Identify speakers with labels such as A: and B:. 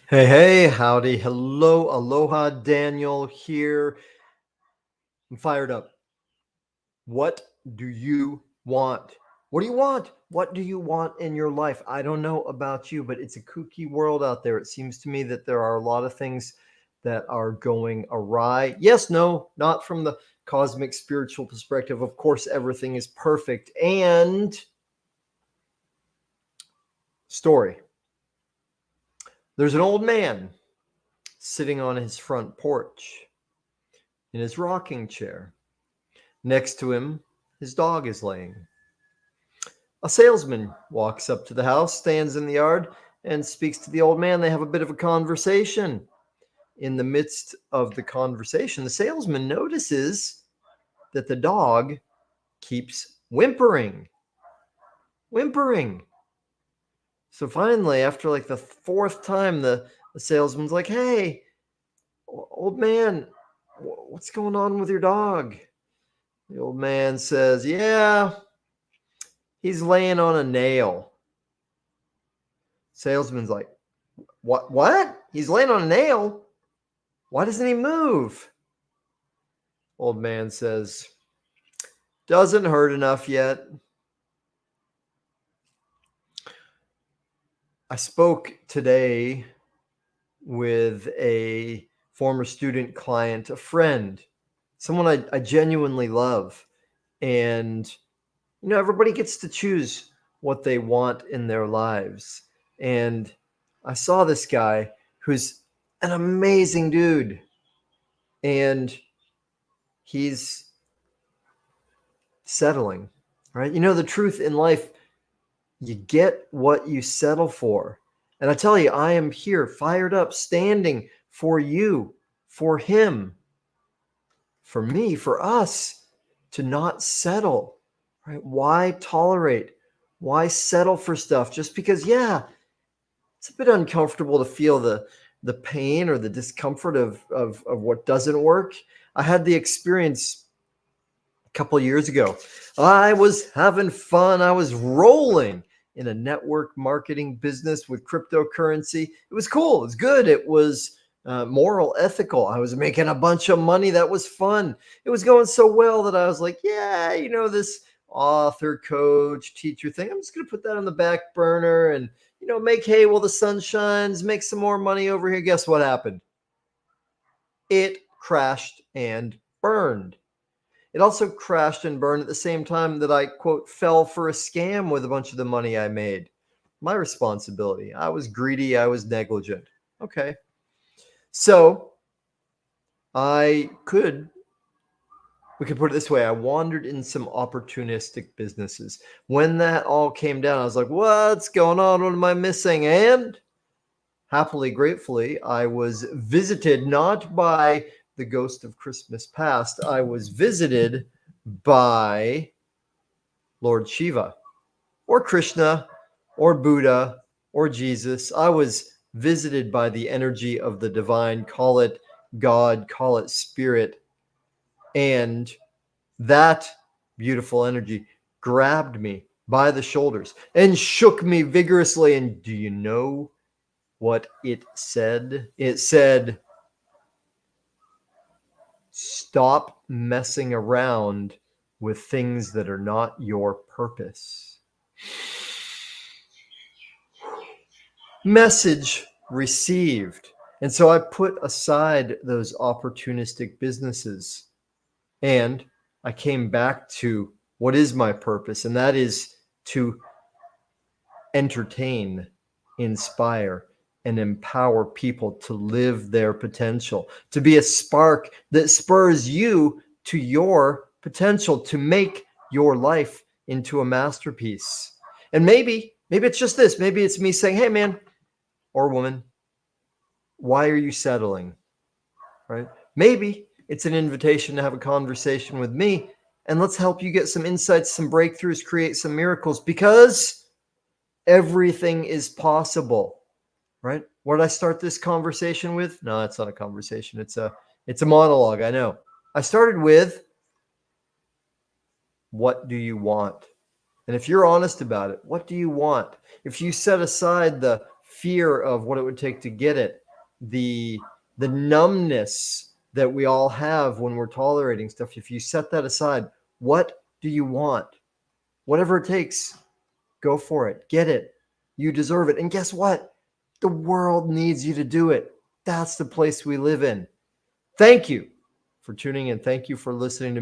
A: Hey, hey, howdy, hello, aloha, Daniel here. I'm fired up. What do you want? What do you want? What do you want in your life? I don't know about you, but it's a kooky world out there. It seems to me that there are a lot of things that are going awry. Yes, no, not from the cosmic spiritual perspective. Of course, everything is perfect. And story. There's an old man sitting on his front porch in his rocking chair. Next to him, his dog is laying. A salesman walks up to the house, stands in the yard, and speaks to the old man. They have a bit of a conversation. In the midst of the conversation, the salesman notices that the dog keeps whimpering. Whimpering. So finally, after like the fourth time, the salesman's like, "Hey, old man, what's going on with your dog?" The old man says, "Yeah, he's laying on a nail." Salesman's like, What? He's laying on a nail? Why doesn't he move?" Old man says, "Doesn't hurt enough yet." I spoke today with a former student client, a friend, someone I genuinely love. And, everybody gets to choose what they want in their lives. And I saw this guy who's an amazing dude. And he's settling, right? The truth in life, you get what you settle for. And I tell you, I am here, fired up, standing for you, for him, for me, for us, to not settle, right? Why tolerate? Why settle for stuff just because, yeah, it's a bit uncomfortable to feel the pain or the discomfort of what doesn't work. I had the experience a couple of years ago. I was having fun. I was rolling in a network marketing business with cryptocurrency. It was cool. It was good. It was moral, ethical. I was making a bunch of money. That was fun. It was going so well that I was like, yeah, this author, coach, teacher thing, I'm just going to put that on the back burner and, make hay while the sun shines, make some more money over here. Guess what happened? It crashed and burned. It also crashed and burned at the same time that I, quote, fell for a scam with a bunch of the money I made. My responsibility. I was greedy. I was negligent. Okay. So we could put it this way. I wandered in some opportunistic businesses. When that all came down, I was like, what's going on? What am I missing? And happily, gratefully, I was visited not by the ghost of Christmas past. I was visited by Lord Shiva or Krishna or Buddha or Jesus. I was visited by the energy of the divine, call it God, call it spirit. And that beautiful energy grabbed me by the shoulders and shook me vigorously. And do you know what it said? It said, "Stop messing around with things that are not your purpose." Message received. And so I put aside those opportunistic businesses and I came back to what is my purpose, and that is to entertain, inspire, and empower people to live their potential, to be a spark that spurs you to your potential, to make your life into a masterpiece. And maybe it's just this. Maybe it's me saying, hey, man or woman, why are you settling? Right? Maybe it's an invitation to have a conversation with me, and let's help you get some insights, some breakthroughs, create some miracles, because everything is possible. Right? What did I start this conversation with? No, it's not a conversation. It's a monologue. I know. I started with, what do you want? And if you're honest about it, what do you want? If you set aside the fear of what it would take to get it, the numbness that we all have when we're tolerating stuff, if you set that aside, what do you want? Whatever it takes, go for it. Get it. You deserve it. And guess what? The world needs you to do it. That's the place we live in. Thank you for tuning in. Thank you for listening to me.